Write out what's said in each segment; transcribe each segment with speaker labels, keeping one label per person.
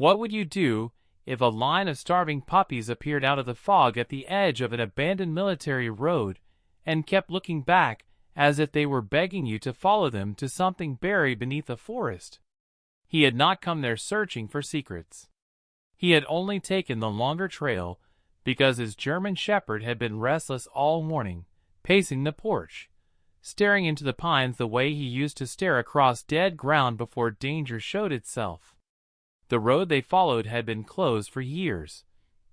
Speaker 1: What would you do if a line of starving puppies appeared out of the fog at the edge of an abandoned military road and kept looking back as if they were begging you to follow them to something buried beneath a forest? He had not come there searching for secrets. He had only taken the longer trail because his German shepherd had been restless all morning, pacing the porch, staring into the pines the way he used to stare across dead ground before danger showed itself. The road they followed had been closed for years,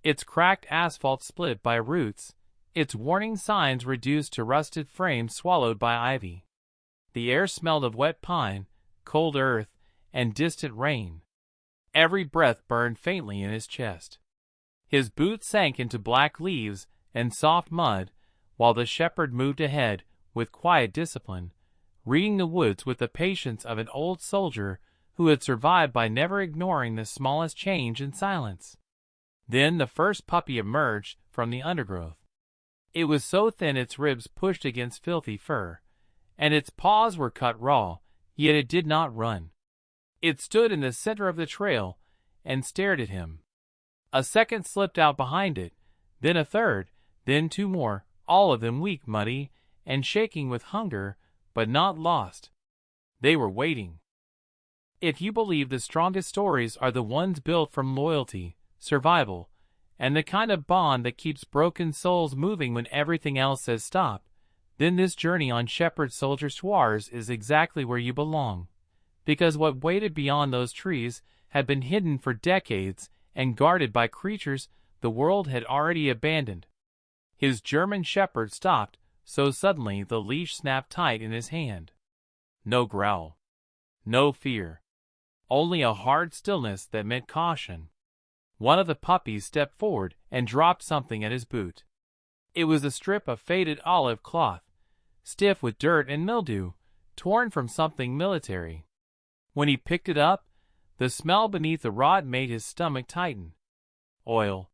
Speaker 1: its cracked asphalt split by roots, its warning signs reduced to rusted frames swallowed by ivy. The air smelled of wet pine, cold earth, and distant rain. Every breath burned faintly in his chest. His boots sank into black leaves and soft mud, while the shepherd moved ahead with quiet discipline, reading the woods with the patience of an old soldier who had survived by never ignoring the smallest change in silence. Then the first puppy emerged from the undergrowth. It was so thin its ribs pushed against filthy fur, and its paws were cut raw, yet it did not run. It stood in the center of the trail and stared at him. A second slipped out behind it, then a third, then two more, all of them weak, muddy, and shaking with hunger, but not lost. They were waiting. If you believe the strongest stories are the ones built from loyalty, survival, and the kind of bond that keeps broken souls moving when everything else says stop, then this journey on Shepherd Soldier Soirs is exactly where you belong. Because what waited beyond those trees had been hidden for decades and guarded by creatures the world had already abandoned. His German shepherd stopped so suddenly the leash snapped tight in his hand. No growl. No fear. Only a hard stillness that meant caution. One of the puppies stepped forward and dropped something at his boot. It was a strip of faded olive cloth, stiff with dirt and mildew, torn from something military. When he picked it up, the smell beneath the rod made his stomach tighten. Oil.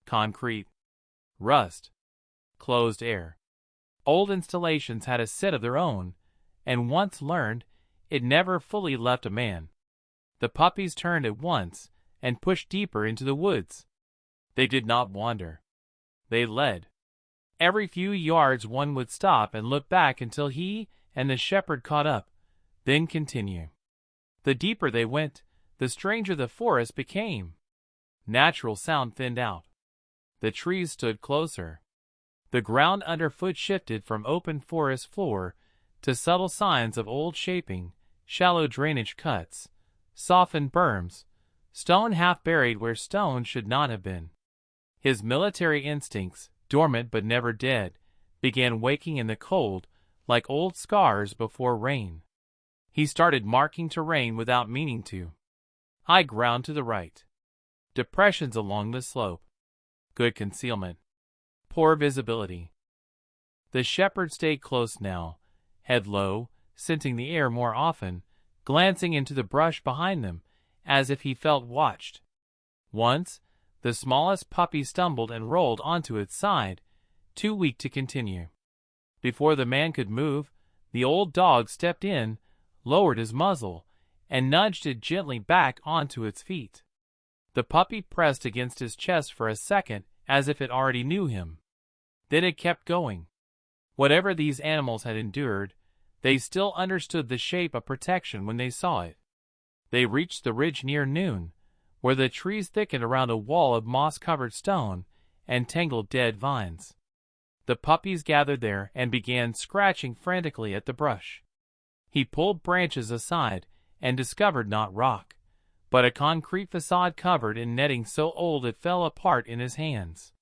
Speaker 1: Concrete. Rust. Closed air. Old installations had a scent of their own, and once learned, it never fully left a man. The puppies turned at once and pushed deeper into the woods. They did not wander. They led. Every few yards one would stop and look back until he and the shepherd caught up, then continue. The deeper they went, the stranger the forest became. Natural sound thinned out. The trees stood closer. The ground underfoot shifted from open forest floor to subtle signs of old shaping, shallow drainage cuts, softened berms, stone half buried where stone should not have been. His military instincts, dormant but never dead, began waking in the cold like old scars before rain. He started marking terrain without meaning to. High ground to the right. Depressions along the slope. Good concealment. Poor visibility. The shepherd stayed close now, head low, scenting the air more often, glancing into the brush behind them, as if he felt watched. Once, the smallest puppy stumbled and rolled onto its side, too weak to continue. Before the man could move, the old dog stepped in, lowered his muzzle, and nudged it gently back onto its feet. The puppy pressed against his chest for a second as if it already knew him. Then it kept going. Whatever these animals had endured, they still understood the shape of protection when they saw it. They reached the ridge near noon, where the trees thickened around a wall of moss-covered stone and tangled dead vines. The puppies gathered there and began scratching frantically at the brush. He pulled branches aside and discovered not rock, but a concrete facade covered in netting so old it fell apart in his hands.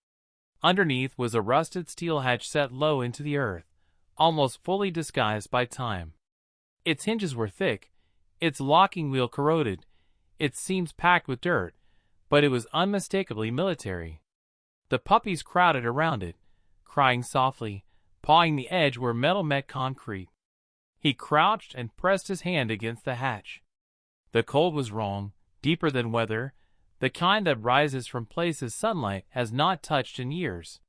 Speaker 1: Underneath was a rusted steel hatch set low into the earth, almost fully disguised by time. Its hinges were thick, its locking wheel corroded, its seams packed with dirt, but it was unmistakably military. The puppies crowded around it, crying softly, pawing the edge where metal met concrete. He crouched and pressed his hand against the hatch. The cold was wrong, deeper than weather, the kind that rises from places sunlight has not touched in years.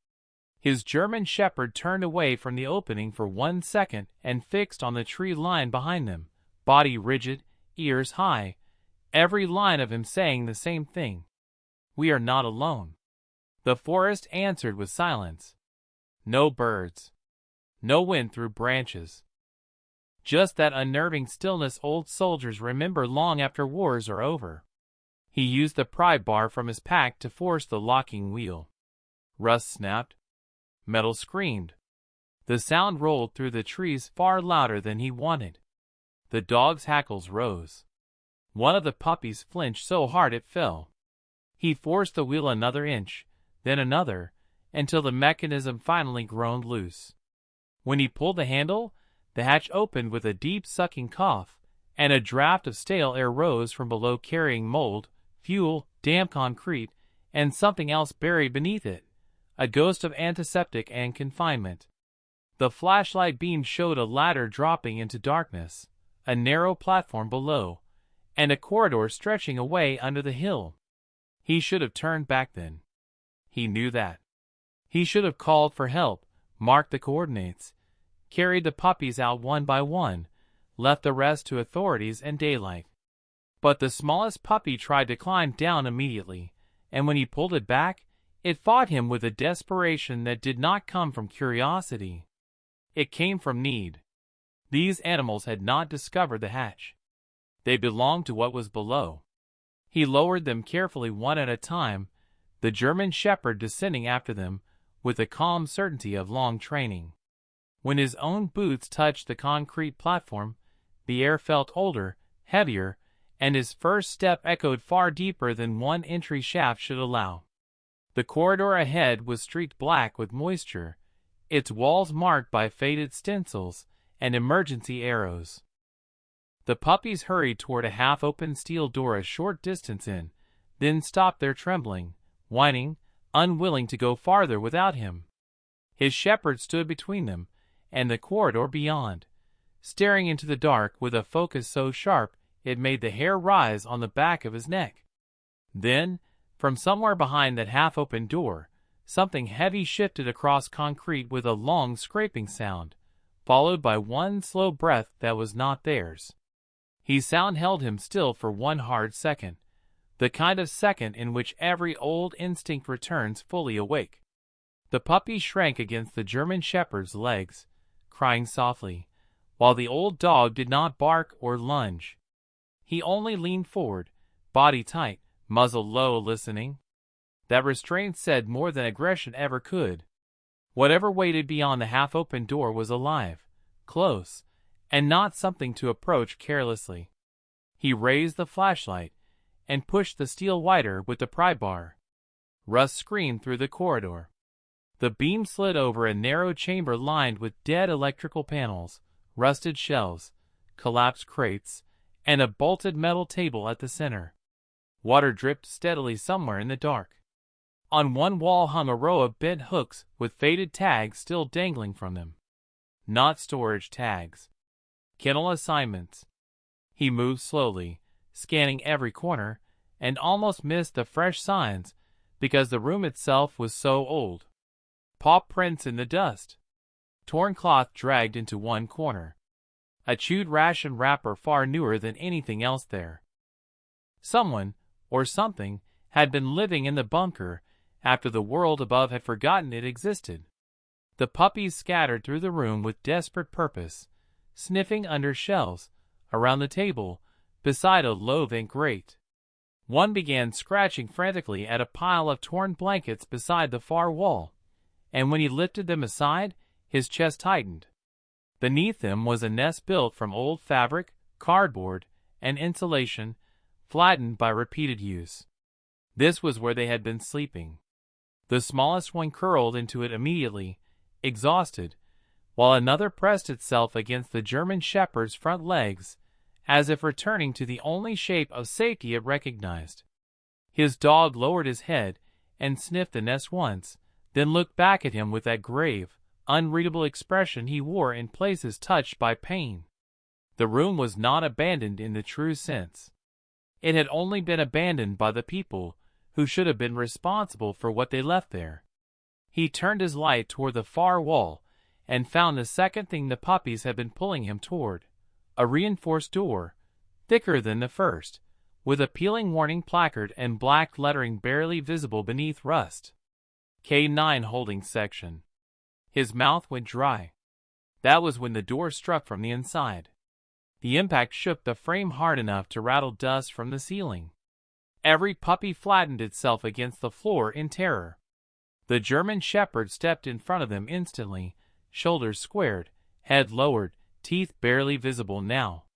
Speaker 1: His German shepherd turned away from the opening for 1 second and fixed on the tree line behind them, body rigid, ears high, every line of him saying the same thing. "We are not alone." The forest answered with silence. No birds. No wind through branches. Just that unnerving stillness old soldiers remember long after wars are over. He used the pry bar from his pack to force the locking wheel. Rust snapped. Metal screamed. The sound rolled through the trees far louder than he wanted. The dog's hackles rose. One of the puppies flinched so hard it fell. He forced the wheel another inch, then another, until the mechanism finally groaned loose. When he pulled the handle, the hatch opened with a deep sucking cough, and a draft of stale air rose from below carrying mold, fuel, damp concrete, and something else buried beneath it, a ghost of antiseptic and confinement. The flashlight beam showed a ladder dropping into darkness, a narrow platform below, and a corridor stretching away under the hill. He should have turned back then. He knew that. He should have called for help, marked the coordinates, carried the puppies out one by one, left the rest to authorities and daylight. But the smallest puppy tried to climb down immediately, and when he pulled it back, it fought him with a desperation that did not come from curiosity. It came from need. These animals had not discovered the hatch. They belonged to what was below. He lowered them carefully one at a time, the German shepherd descending after them, with the calm certainty of long training. When his own boots touched the concrete platform, the air felt older, heavier, and his first step echoed far deeper than one entry shaft should allow. The corridor ahead was streaked black with moisture, its walls marked by faded stencils and emergency arrows. The puppies hurried toward a half-open steel door a short distance in, then stopped there trembling, whining, unwilling to go farther without him. His shepherd stood between them and the corridor beyond, staring into the dark with a focus so sharp it made the hair rise on the back of his neck. Then, from somewhere behind that half-open door, something heavy shifted across concrete with a long scraping sound, followed by one slow breath that was not theirs. His sound held him still for one hard second, the kind of second in which every old instinct returns fully awake. The puppy shrank against the German shepherd's legs, crying softly, while the old dog did not bark or lunge. He only leaned forward, body tight, muzzle low, listening. That restraint said more than aggression ever could. Whatever waited beyond the half-open door was alive, close, and not something to approach carelessly. He raised the flashlight and pushed the steel wider with the pry bar. Rust screamed through the corridor. The beam slid over a narrow chamber lined with dead electrical panels, rusted shelves, collapsed crates, and a bolted metal table at the center. Water dripped steadily somewhere in the dark. On one wall hung a row of bent hooks with faded tags still dangling from them. Not storage tags. Kennel assignments. He moved slowly, scanning every corner, and almost missed the fresh signs because the room itself was so old. Paw prints in the dust. Torn cloth dragged into one corner. A chewed ration wrapper far newer than anything else there. Someone, or something, had been living in the bunker after the world above had forgotten it existed. The puppies scattered through the room with desperate purpose, sniffing under shelves, around the table, beside a loathing grate. One began scratching frantically at a pile of torn blankets beside the far wall, and when he lifted them aside, his chest tightened. Beneath them was a nest built from old fabric, cardboard, and insulation, flattened by repeated use. This was where they had been sleeping. The smallest one curled into it immediately, exhausted, while another pressed itself against the German shepherd's front legs, as if returning to the only shape of safety it recognized. His dog lowered his head and sniffed the nest once, then looked back at him with that grave, unreadable expression he wore in places touched by pain. The room was not abandoned in the true sense. It had only been abandoned by the people who should have been responsible for what they left there. He turned his light toward the far wall and found the second thing the puppies had been pulling him toward, a reinforced door, thicker than the first, with a peeling warning placard and black lettering barely visible beneath rust. K9 holding section. His mouth went dry. That was when the door struck from the inside. The impact shook the frame hard enough to rattle dust from the ceiling. Every puppy flattened itself against the floor in terror. The German Shepherd stepped in front of them instantly, shoulders squared, head lowered, teeth barely visible now.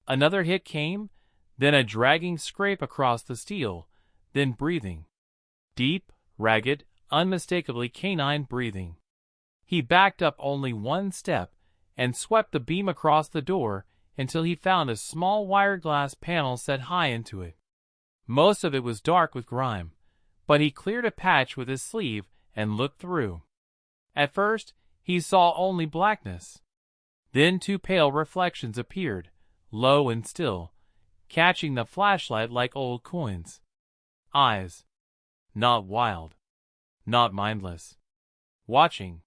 Speaker 1: Another hit came, then a dragging scrape across the steel, then breathing. Deep, ragged, unmistakably canine breathing. He backed up only one step and swept the beam across the door until he found a small wire glass panel set high into it. Most of it was dark with grime, but he cleared a patch with his sleeve and looked through. At first, he saw only blackness. Then two pale reflections appeared, low and still, catching the flashlight like old coins. Eyes. Not wild. Not mindless. Watching.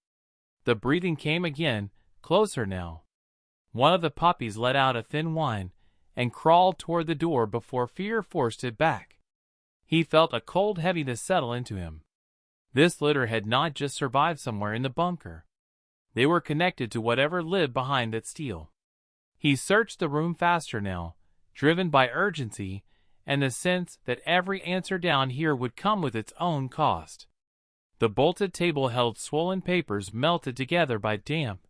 Speaker 1: The breathing came again, closer now. One of the puppies let out a thin whine and crawled toward the door before fear forced it back. He felt a cold heaviness settle into him. This litter had not just survived somewhere in the bunker. They were connected to whatever lived behind that steel. He searched the room faster now, driven by urgency and the sense that every answer down here would come with its own cost. The bolted table held swollen papers melted together by damp,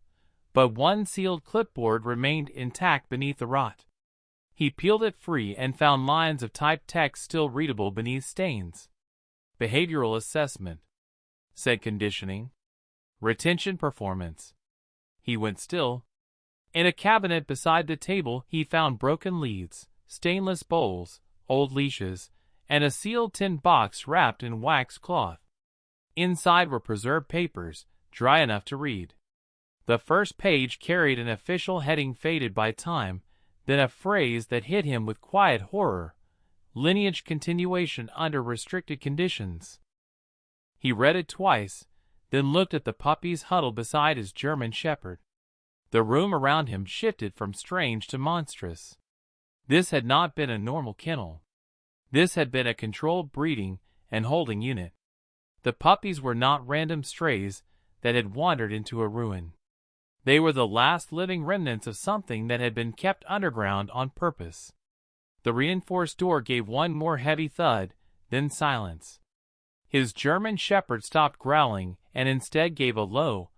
Speaker 1: but one sealed clipboard remained intact beneath the rot. He peeled it free and found lines of typed text still readable beneath stains. Behavioral assessment. Said conditioning. Retention performance. He went still. In a cabinet beside the table he found broken leads, stainless bowls, old leashes, and a sealed tin box wrapped in wax cloth. Inside were preserved papers, dry enough to read. The first page carried an official heading faded by time, then a phrase that hit him with quiet horror: lineage continuation under restricted conditions. He read it twice, then looked at the puppies huddled beside his German Shepherd. The room around him shifted from strange to monstrous. This had not been a normal kennel. This had been a controlled breeding and holding unit. The puppies were not random strays that had wandered into a ruin. They were the last living remnants of something that had been kept underground on purpose. The reinforced door gave one more heavy thud, then silence. His German Shepherd stopped growling and instead gave a low,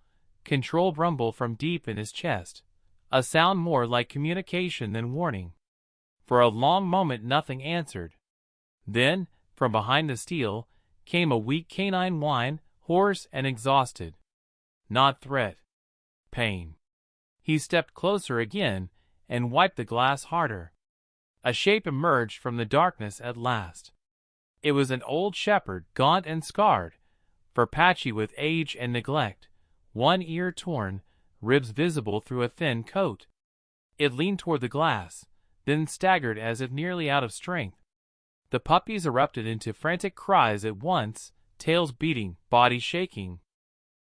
Speaker 1: controlled rumble from deep in his chest, a sound more like communication than warning. For a long moment nothing answered. Then, from behind the steel, came a weak canine whine, hoarse and exhausted. Not threat. Pain. He stepped closer again and wiped the glass harder. A shape emerged from the darkness at last. It was an old shepherd, gaunt and scarred, fur patchy with age and neglect, one ear torn, ribs visible through a thin coat. It leaned toward the glass, then staggered as if nearly out of strength. The puppies erupted into frantic cries at once, tails beating, bodies shaking.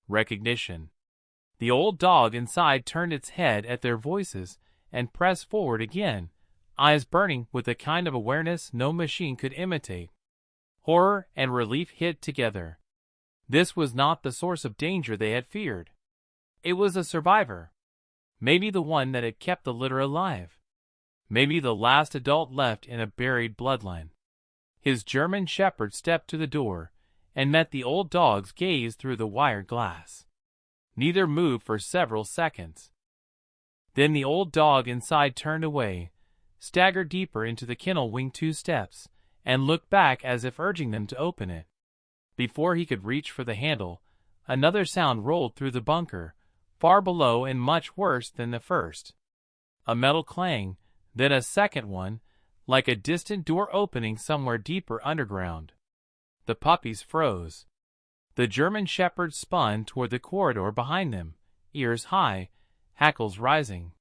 Speaker 1: Recognition. The old dog inside turned its head at their voices and pressed forward again, eyes burning with the kind of awareness no machine could imitate. Horror and relief hit together. This was not the source of danger they had feared. It was a survivor. Maybe the one that had kept the litter alive. Maybe the last adult left in a buried bloodline. His German Shepherd stepped to the door and met the old dog's gaze through the wired glass. Neither moved for several seconds. Then the old dog inside turned away, staggered deeper into the kennel wing 2 steps, and looked back as if urging them to open it. Before he could reach for the handle, another sound rolled through the bunker, far below and much worse than the first. A metal clang, then a second one, like a distant door opening somewhere deeper underground. The puppies froze. The German Shepherd spun toward the corridor behind them, ears high, hackles rising.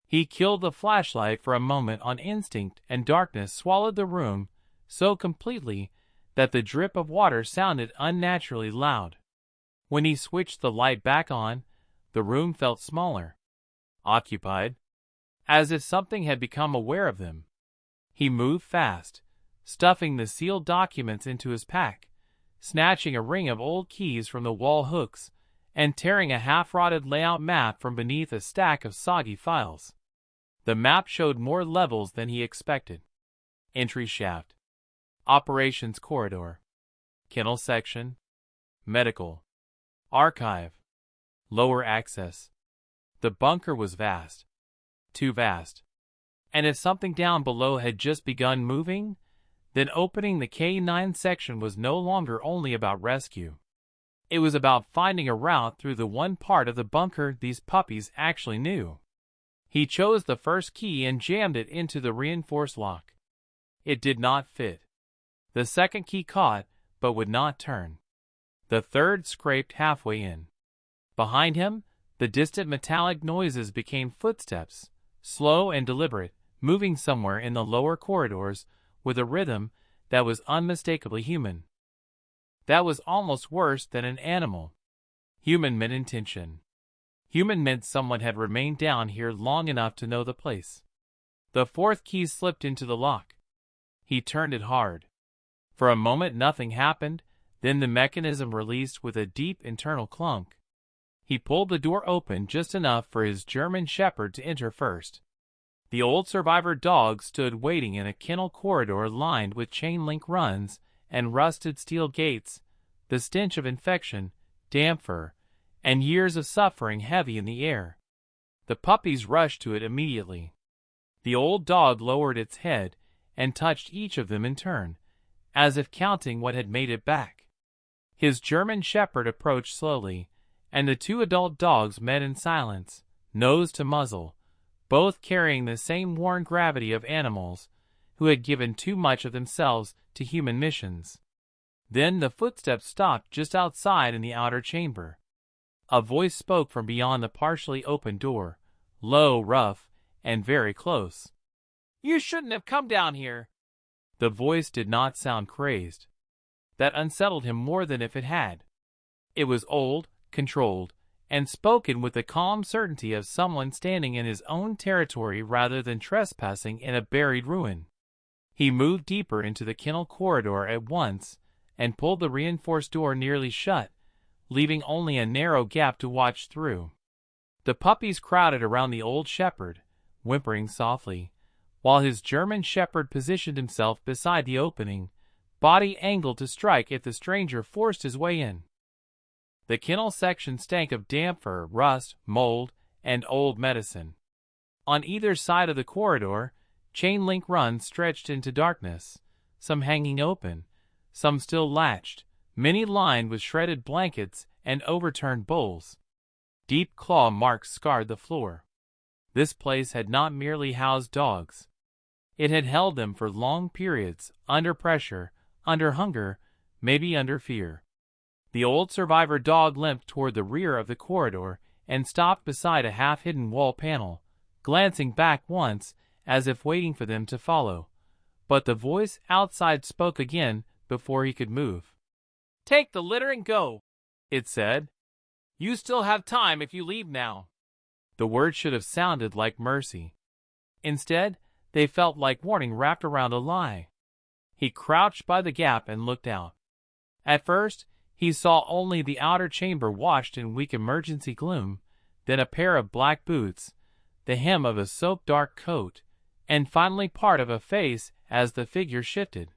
Speaker 1: He killed the flashlight for a moment on instinct, and darkness swallowed the room so completely that the drip of water sounded unnaturally loud. When he switched the light back on, the room felt smaller. Occupied. As if something had become aware of them. He moved fast, stuffing the sealed documents into his pack, snatching a ring of old keys from the wall hooks, and tearing a half-rotted layout map from beneath a stack of soggy files. The map showed more levels than he expected. Entry shaft, operations corridor, kennel section, medical, archive, lower access. The bunker was vast. Too vast. And if something down below had just begun moving, then opening the K9 section was no longer only about rescue. It was about finding a route through the one part of the bunker these puppies actually knew. He chose the first key and jammed it into the reinforced lock. It did not fit. The second key caught, but would not turn. The third scraped halfway in. Behind him, the distant metallic noises became footsteps, slow and deliberate, moving somewhere in the lower corridors with a rhythm that was unmistakably human. That was almost worse than an animal. Human meant intention. Human meant someone had remained down here long enough to know the place. The fourth key slipped into the lock. He turned it hard. For a moment nothing happened, then the mechanism released with a deep internal clunk. He pulled the door open just enough for his German shepherd to enter first. The old survivor dog stood waiting in a kennel corridor lined with chain-link runs and rusted steel gates, the stench of infection, damp fur, and years of suffering heavy in the air. The puppies rushed to it immediately. The old dog lowered its head and touched each of them in turn, as if counting what had made it back. His German shepherd approached slowly, and the two adult dogs met in silence, nose to muzzle, both carrying the same worn gravity of animals who had given too much of themselves to human missions. Then the footsteps stopped just outside in the outer chamber. A voice spoke from beyond the partially open door, low, rough, and very close. "You shouldn't have come down here." The voice did not sound crazed. That unsettled him more than if it had. It was old, controlled, and spoken with the calm certainty of someone standing in his own territory rather than trespassing in a buried ruin. He moved deeper into the kennel corridor at once and pulled the reinforced door nearly shut, leaving only a narrow gap to watch through. The puppies crowded around the old shepherd, whimpering softly, while his German shepherd positioned himself beside the opening, body angled to strike if the stranger forced his way in. The kennel section stank of damp fur, rust, mold, and old medicine. On either side of the corridor, chain-link runs stretched into darkness, some hanging open, some still latched, many lined with shredded blankets and overturned bowls. Deep claw marks scarred the floor. This place had not merely housed dogs. It had held them for long periods, under pressure, under hunger, maybe under fear. The old survivor dog limped toward the rear of the corridor and stopped beside a half-hidden wall panel, glancing back once as if waiting for them to follow. But the voice outside spoke again before he could move. "Take the litter and go," it said. "You still have time if you leave now." The words should have sounded like mercy. Instead, they felt like warning wrapped around a lie. He crouched by the gap and looked out. At first, he saw only the outer chamber washed in weak emergency gloom, then a pair of black boots, the hem of a soap-dark coat, and finally part of a face as the figure shifted.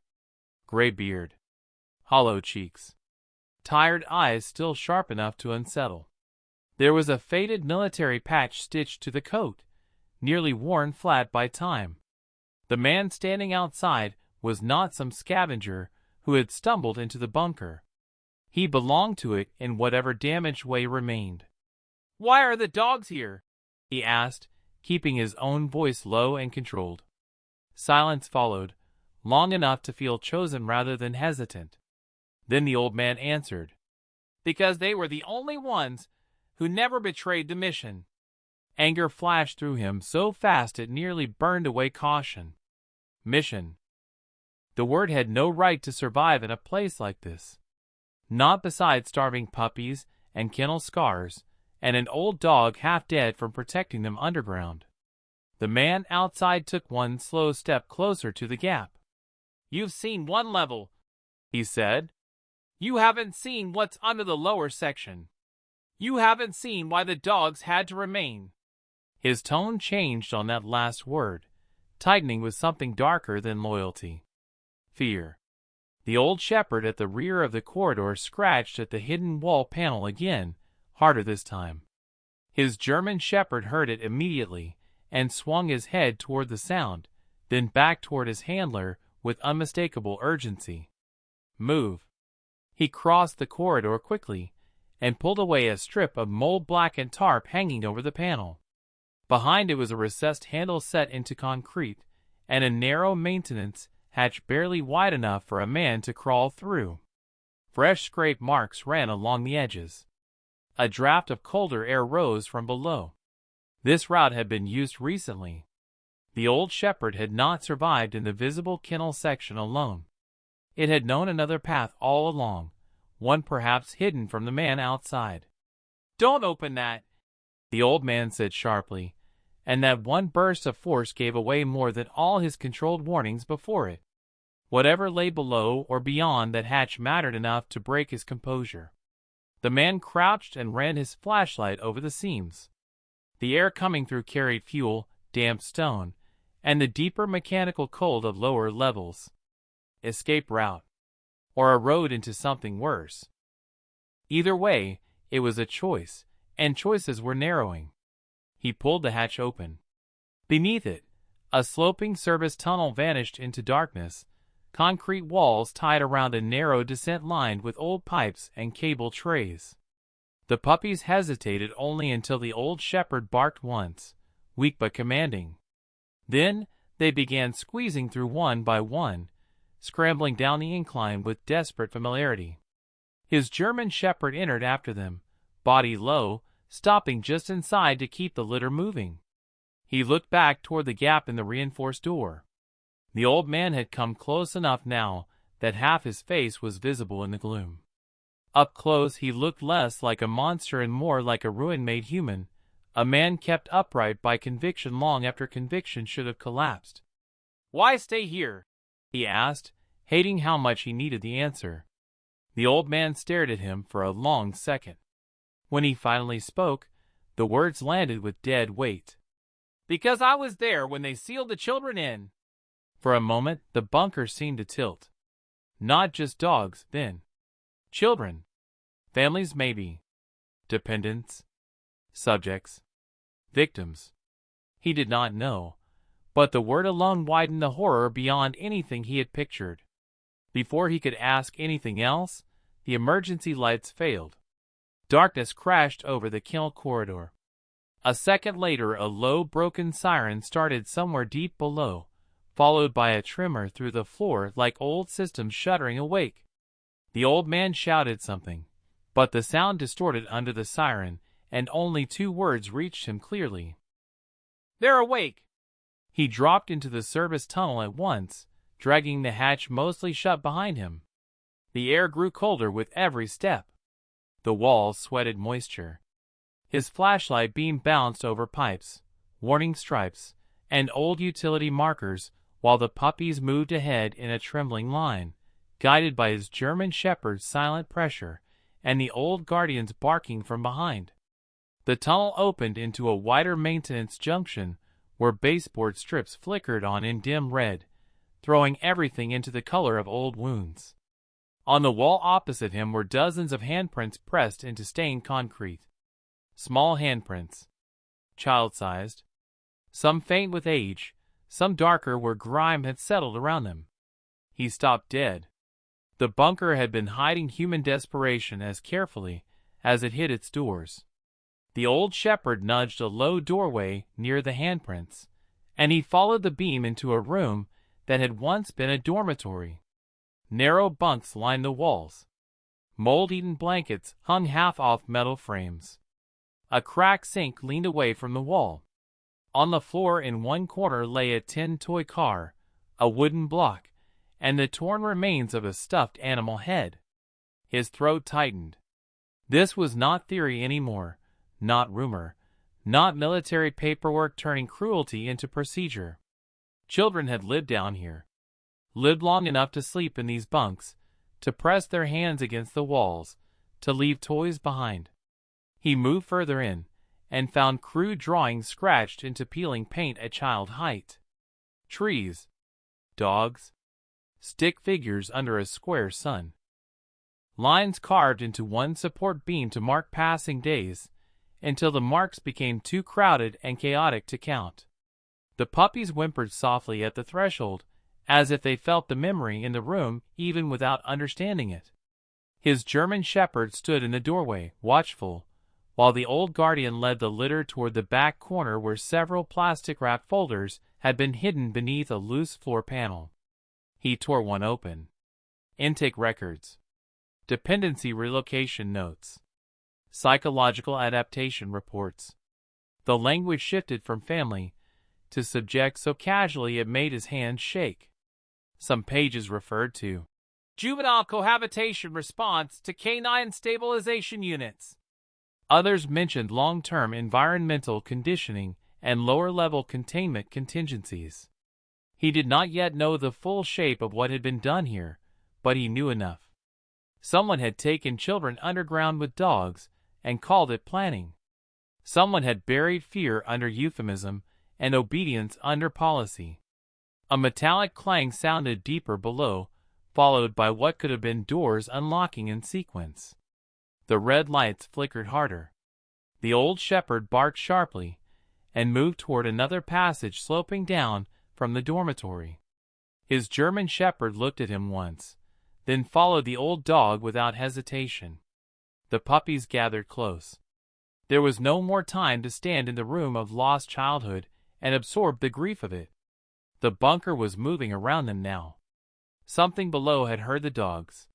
Speaker 1: Gray beard, hollow cheeks, tired eyes still sharp enough to unsettle. There was a faded military patch stitched to the coat, nearly worn flat by time. The man standing outside was not some scavenger who had stumbled into the bunker. He belonged to it in whatever damaged way remained. "Why are the dogs here?" he asked, keeping his own voice low and controlled. Silence followed, long enough to feel chosen rather than hesitant. Then the old man answered, "Because they were the only ones who never betrayed the mission." Anger flashed through him so fast it nearly burned away caution. Mission. The word had no right to survive in a place like this. Not beside starving puppies and kennel scars, and an old dog half dead from protecting them underground. The man outside took one slow step closer to the gap. "You've seen one level," he said. "You haven't seen what's under the lower section. You haven't seen why the dogs had to remain." His tone changed on that last word, tightening with something darker than loyalty. Fear. The old shepherd at the rear of the corridor scratched at the hidden wall panel again, harder this time. His German shepherd heard it immediately and swung his head toward the sound, then back toward his handler with unmistakable urgency. "Move." He crossed the corridor quickly and pulled away a strip of mold-blackened tarp hanging over the panel. Behind it was a recessed handle set into concrete and a narrow maintenance hatch barely wide enough for a man to crawl through. Fresh scrape marks ran along the edges. A draft of colder air rose from below. This route had been used recently. The old shepherd had not survived in the visible kennel section alone. It had known another path all along, one perhaps hidden from the man outside. "Don't open that," the old man said sharply, and that one burst of force gave away more than all his controlled warnings before it. Whatever lay below or beyond that hatch mattered enough to break his composure. The man crouched and ran his flashlight over the seams. The air coming through carried fuel, damp stone, and the deeper mechanical cold of lower levels. Escape route. Or a road into something worse. Either way, it was a choice, and choices were narrowing. He pulled the hatch open. Beneath it, a sloping service tunnel vanished into darkness, concrete walls tied around a narrow descent lined with old pipes and cable trays. The puppies hesitated only until the old shepherd barked once, weak but commanding. Then they began squeezing through one by one, scrambling down the incline with desperate familiarity. His German shepherd entered after them, body low, stopping just inside to keep the litter moving. He looked back toward the gap in the reinforced door. The old man had come close enough now that half his face was visible in the gloom. Up close he looked less like a monster and more like a ruin-made human, a man kept upright by conviction long after conviction should have collapsed. "Why stay here?" he asked, hating how much he needed the answer. The old man stared at him for a long second. When he finally spoke, the words landed with dead weight. "Because I was there when they sealed the children in." For a moment the bunker seemed to tilt. Not just dogs, then. Children. Families maybe. Dependents. Subjects. Victims. He did not know, but the word alone widened the horror beyond anything he had pictured. Before he could ask anything else, the emergency lights failed. Darkness crashed over the kennel corridor. A second later, a low, broken siren started somewhere deep below, followed by a tremor through the floor like old systems shuddering awake. The old man shouted something, but the sound distorted under the siren, and only two words reached him clearly. "They're awake!" He dropped into the service tunnel at once, dragging the hatch mostly shut behind him. The air grew colder with every step. The walls sweated moisture. His flashlight beam bounced over pipes, warning stripes, and old utility markers, while the puppies moved ahead in a trembling line, guided by his German shepherd's silent pressure and the old guardian's barking from behind. The tunnel opened into a wider maintenance junction where baseboard strips flickered on in dim red, throwing everything into the color of old wounds. On the wall opposite him were dozens of handprints pressed into stained concrete. Small handprints, child-sized, some faint with age, some darker where grime had settled around them. He stopped dead. The bunker had been hiding human desperation as carefully as it hid its doors. The old shepherd nudged a low doorway near the handprints, and he followed the beam into a room that had once been a dormitory. Narrow bunks lined the walls. Mold-eaten blankets hung half off metal frames. A cracked sink leaned away from the wall. On the floor in one corner lay a tin toy car, a wooden block, and the torn remains of a stuffed animal head. His throat tightened. This was not theory anymore, not rumor, not military paperwork turning cruelty into procedure. Children had lived down here, lived long enough to sleep in these bunks, to press their hands against the walls, to leave toys behind. He moved further in, and found crude drawings scratched into peeling paint at child height. Trees, dogs, stick figures under a square sun. Lines carved into one support beam to mark passing days, until the marks became too crowded and chaotic to count. The puppies whimpered softly at the threshold, as if they felt the memory in the room even without understanding it. His German shepherd stood in the doorway, watchful, while the old guardian led the litter toward the back corner where several plastic-wrapped folders had been hidden beneath a loose floor panel. He tore one open. Intake records. Dependency relocation notes. Psychological adaptation reports. The language shifted from family to subject so casually it made his hands shake. Some pages referred to juvenile cohabitation response to canine stabilization units. Others mentioned long-term environmental conditioning and lower-level containment contingencies. He did not yet know the full shape of what had been done here, but he knew enough. Someone had taken children underground with dogs and called it planning. Someone had buried fear under euphemism and obedience under policy. A metallic clang sounded deeper below, followed by what could have been doors unlocking in sequence. The red lights flickered harder. The old shepherd barked sharply and moved toward another passage sloping down from the dormitory. His German shepherd looked at him once, then followed the old dog without hesitation. The puppies gathered close. There was no more time to stand in the room of lost childhood and absorb the grief of it. The bunker was moving around them now. Something below had heard the dogs.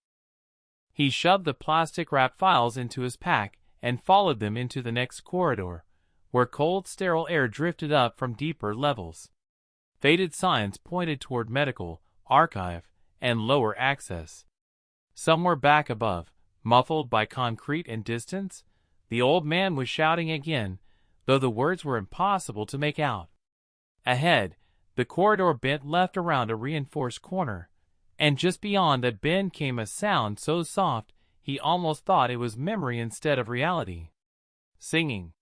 Speaker 1: He shoved the plastic-wrapped files into his pack and followed them into the next corridor, where cold, sterile air drifted up from deeper levels. Faded signs pointed toward medical, archive, and lower access. Somewhere back above, muffled by concrete and distance, the old man was shouting again, though the words were impossible to make out. Ahead, the corridor bent left around a reinforced corner, and just beyond that bend came a sound so soft he almost thought it was memory instead of reality. Singing.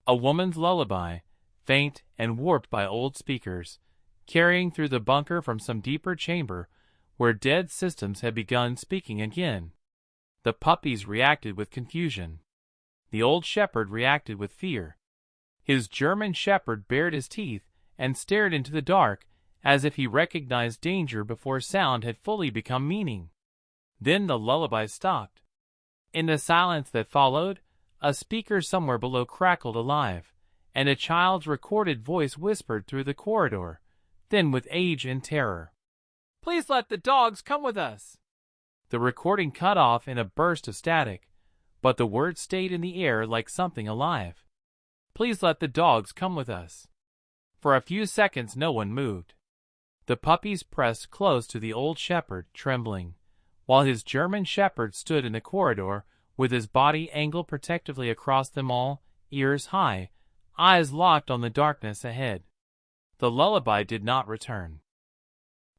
Speaker 1: A woman's lullaby, faint and warped by old speakers, carrying through the bunker from some deeper chamber where dead systems had begun speaking again. The puppies reacted with confusion. The old shepherd reacted with fear. His German shepherd bared his teeth and stared into the dark as if he recognized danger before sound had fully become meaning. Then the lullaby stopped. In the silence that followed, a speaker somewhere below crackled alive, and a child's recorded voice whispered through the corridor, thin with age and terror. "Please let the dogs come with us." The recording cut off in a burst of static, but the words stayed in the air like something alive. "Please let the dogs come with us." For a few seconds no one moved. The puppies pressed close to the old shepherd, trembling, while his German shepherd stood in the corridor with his body angled protectively across them all, ears high, eyes locked on the darkness ahead. The lullaby did not return.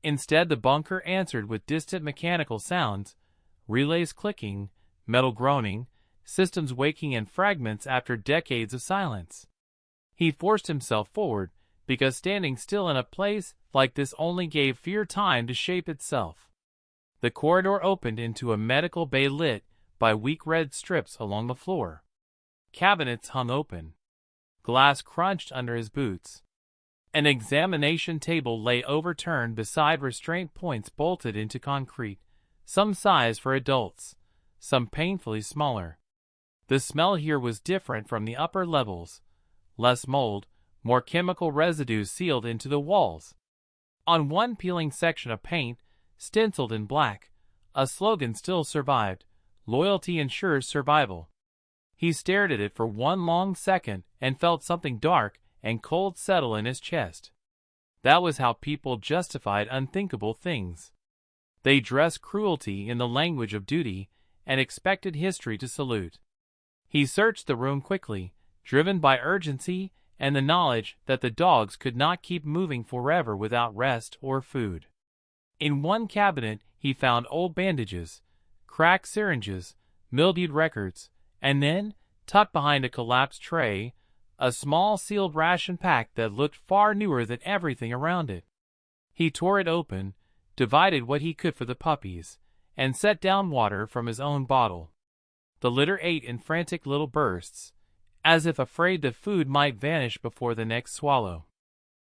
Speaker 1: Instead, the bunker answered with distant mechanical sounds, relays clicking, metal groaning, systems waking in fragments after decades of silence. He forced himself forward, because standing still in a place like this only gave fear time to shape itself. The corridor opened into a medical bay lit by weak red strips along the floor. Cabinets hung open. Glass crunched under his boots. An examination table lay overturned beside restraint points bolted into concrete, some size for adults, some painfully smaller. The smell here was different from the upper levels. Less mold, more chemical residues sealed into the walls. On one peeling section of paint, stenciled in black, a slogan still survived, "Loyalty ensures survival." He stared at it for one long second and felt something dark and cold settle in his chest. That was how people justified unthinkable things. They dressed cruelty in the language of duty and expected history to salute. He searched the room quickly, driven by urgency and the knowledge that the dogs could not keep moving forever without rest or food. In one cabinet he found old bandages, cracked syringes, mildewed records, and then, tucked behind a collapsed tray, a small sealed ration pack that looked far newer than everything around it. He tore it open, divided what he could for the puppies, and set down water from his own bottle. The litter ate in frantic little bursts, as if afraid the food might vanish before the next swallow.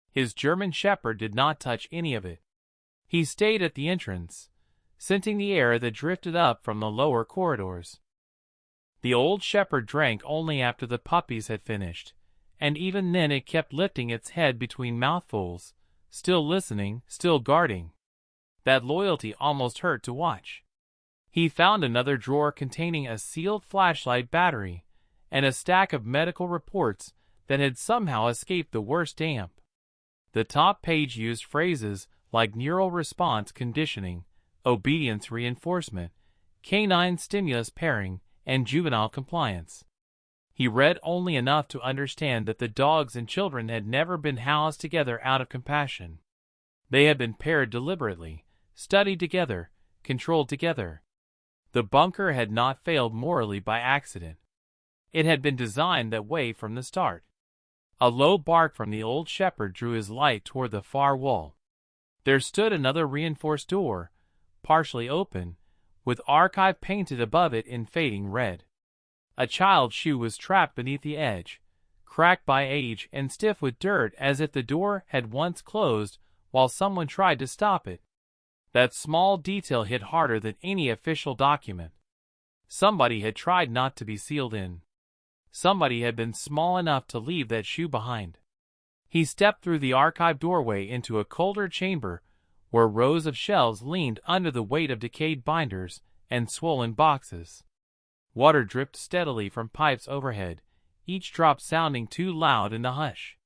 Speaker 1: His German shepherd did not touch any of it. He stayed at the entrance, scenting the air that drifted up from the lower corridors. The old shepherd drank only after the puppies had finished, and even then it kept lifting its head between mouthfuls, still listening, still guarding. That loyalty almost hurt to watch. He found another drawer containing a sealed flashlight battery and a stack of medical reports that had somehow escaped the worst damp. The top page used phrases like neural response conditioning, obedience reinforcement, canine stimulus pairing, and juvenile compliance. He read only enough to understand that the dogs and children had never been housed together out of compassion. They had been paired deliberately, studied together, controlled together. The bunker had not failed morally by accident. It had been designed that way from the start. A low bark from the old shepherd drew his light toward the far wall. There stood another reinforced door, partially open, with archive painted above it in fading red. A child's shoe was trapped beneath the edge, cracked by age and stiff with dirt as if the door had once closed while someone tried to stop it. That small detail hit harder than any official document. Somebody had tried not to be sealed in. Somebody had been small enough to leave that shoe behind. He stepped through the archive doorway into a colder chamber where rows of shelves leaned under the weight of decayed binders and swollen boxes. Water dripped steadily from pipes overhead, each drop sounding too loud in the hush.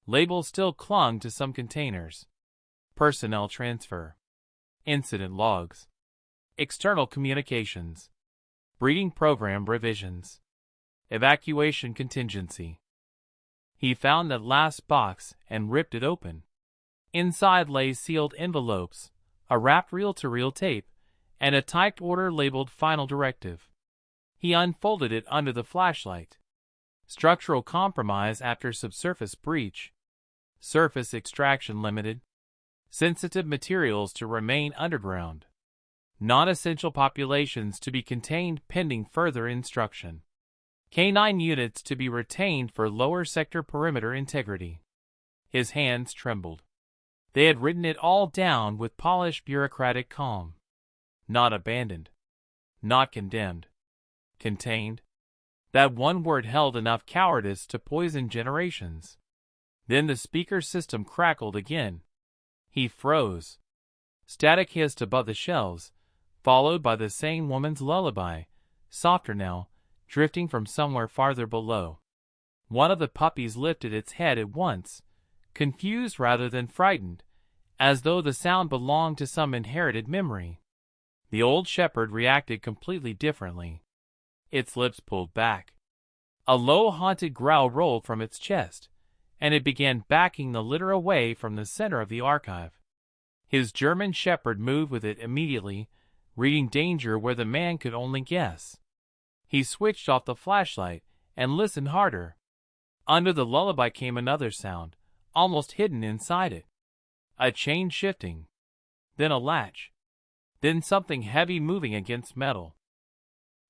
Speaker 1: Labels still clung to some containers. Personnel transfer. Incident logs. External communications. Breeding program revisions. Evacuation contingency. He found that last box and ripped it open. Inside lay sealed envelopes, a wrapped reel-to-reel tape, and a typed order labeled Final Directive. He unfolded it under the flashlight. Structural compromise after subsurface breach. Surface extraction limited. Sensitive materials to remain underground. Non-essential populations to be contained pending further instruction. Canine units to be retained for lower sector perimeter integrity. His hands trembled. They had written it all down with polished bureaucratic calm. Not abandoned. Not condemned. Contained. That one word held enough cowardice to poison generations. Then the speaker system crackled again. He froze. Static hissed above the shelves, followed by the same woman's lullaby, softer now, drifting from somewhere farther below. One of the puppies lifted its head at once, confused rather than frightened, as though the sound belonged to some inherited memory. The old shepherd reacted completely differently. Its lips pulled back. A low haunted growl rolled from its chest, and it began backing the litter away from the center of the archive. His German shepherd moved with it immediately, reading danger where the man could only guess. He switched off the flashlight and listened harder. Under the lullaby came another sound, almost hidden inside it. A chain shifting. Then a latch. Then something heavy moving against metal.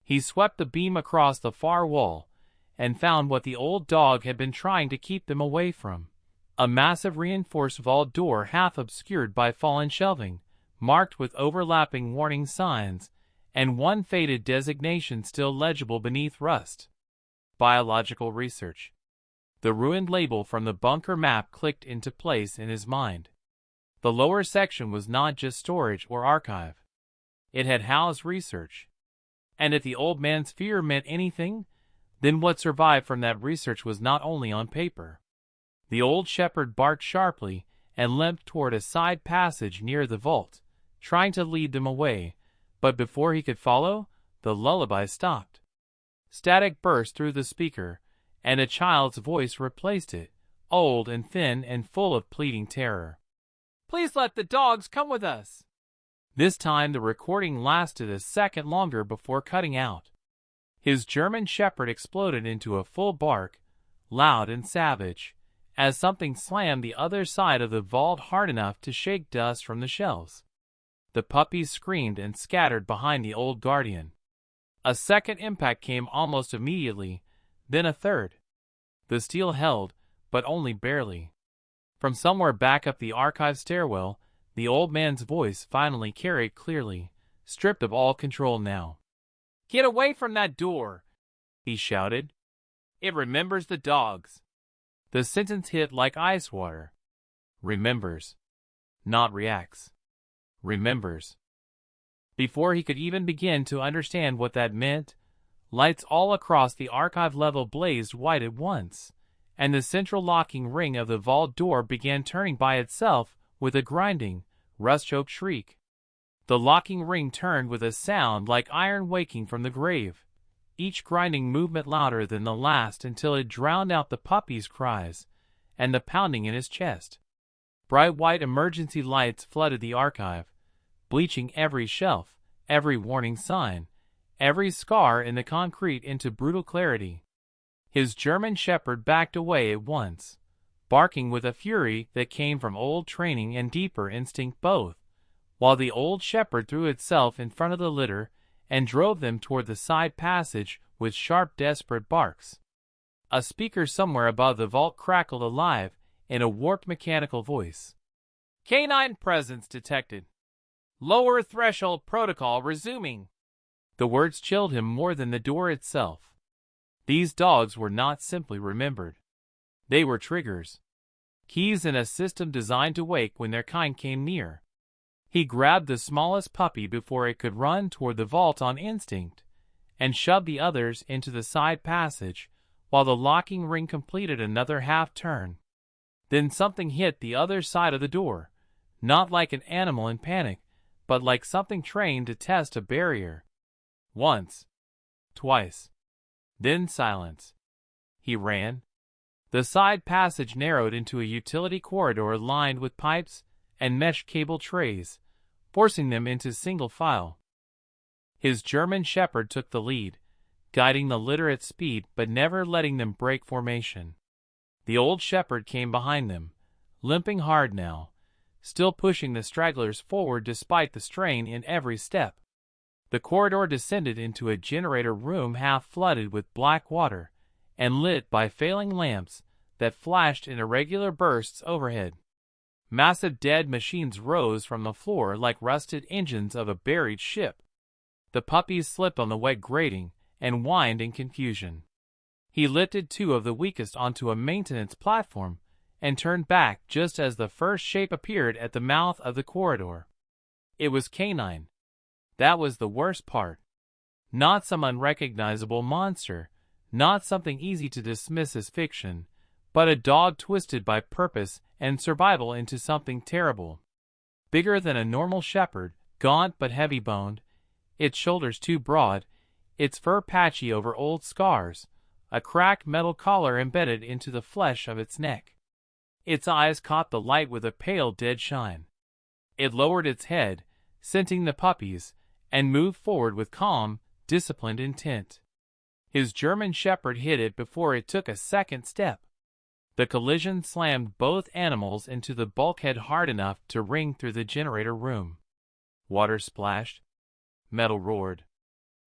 Speaker 1: He swept the beam across the far wall and found what the old dog had been trying to keep them away from. A massive reinforced vault door half obscured by fallen shelving, marked with overlapping warning signs, and one faded designation still legible beneath rust. Biological research. The ruined label from the bunker map clicked into place in his mind. The lower section was not just storage or archive. It had housed research. And if the old man's fear meant anything, then what survived from that research was not only on paper. The old shepherd barked sharply and limped toward a side passage near the vault, trying to lead them away, but before he could follow, the lullaby stopped. Static burst through the speaker, and a child's voice replaced it, old and thin and full of pleading terror. "Please let the dogs come with us." This time the recording lasted a second longer before cutting out. His German Shepherd exploded into a full bark, loud and savage, as something slammed the other side of the vault hard enough to shake dust from the shelves. The puppies screamed and scattered behind the old guardian. A second impact came almost immediately, then a third. The steel held, but only barely. From somewhere back up the archive stairwell, the old man's voice finally carried clearly, stripped of all control now. "Get away from that door," he shouted. "It remembers the dogs." The sentence hit like ice water. Remembers. Not reacts. Remembers. Before he could even begin to understand what that meant, lights all across the archive level blazed white at once, and the central locking ring of the vault door began turning by itself with a grinding, rust-choked shriek. The locking ring turned with a sound like iron waking from the grave, each grinding movement louder than the last until it drowned out the puppy's cries and the pounding in his chest. Bright white emergency lights flooded the archive, bleaching every shelf, every warning sign, every scar in the concrete into brutal clarity. His German Shepherd backed away at once, barking with a fury that came from old training and deeper instinct both, while the old shepherd threw itself in front of the litter and drove them toward the side passage with sharp, desperate barks. A speaker somewhere above the vault crackled alive in a warped mechanical voice. "Canine presence detected. Lower threshold protocol resuming." The words chilled him more than the door itself. These dogs were not simply remembered. They were triggers. Keys in a system designed to wake when their kind came near. He grabbed the smallest puppy before it could run toward the vault on instinct, and shoved the others into the side passage, while the locking ring completed another half-turn. Then something hit the other side of the door, not like an animal in panic, but like something trained to test a barrier. Once. Twice. Then silence. He ran. The side passage narrowed into a utility corridor lined with pipes and mesh cable trays, forcing them into single file. His German Shepherd took the lead, guiding the litter at speed but never letting them break formation. The old shepherd came behind them, limping hard now, still pushing the stragglers forward despite the strain in every step. The corridor descended into a generator room half flooded with black water and lit by failing lamps that flashed in irregular bursts overhead. Massive dead machines rose from the floor like rusted engines of a buried ship. The puppies slipped on the wet grating and whined in confusion. He lifted two of the weakest onto a maintenance platform and turned back just as the first shape appeared at the mouth of the corridor. It was canine. That was the worst part. Not some unrecognizable monster, not something easy to dismiss as fiction, but a dog twisted by purpose and survival into something terrible. Bigger than a normal shepherd, gaunt but heavy-boned, its shoulders too broad, its fur patchy over old scars, a cracked metal collar embedded into the flesh of its neck. Its eyes caught the light with a pale dead shine. It lowered its head, scenting the puppies, and moved forward with calm, disciplined intent. His German Shepherd hit it before it took a second step. The collision slammed both animals into the bulkhead hard enough to ring through the generator room. Water splashed. Metal roared.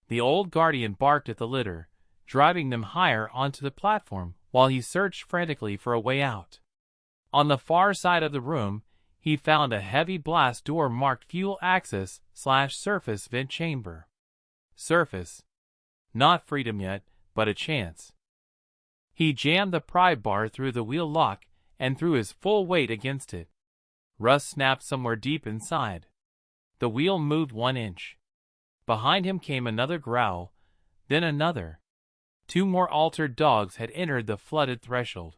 Speaker 1: The old guardian barked at the litter, driving them higher onto the platform while he searched frantically for a way out. On the far side of the room, he found a heavy blast door marked fuel access/surface vent chamber. Surface. Not freedom yet, but a chance. He jammed the pry bar through the wheel lock and threw his full weight against it. Rust snapped somewhere deep inside. The wheel moved 1 inch. Behind him came another growl, then another. 2 more altered dogs had entered the flooded threshold.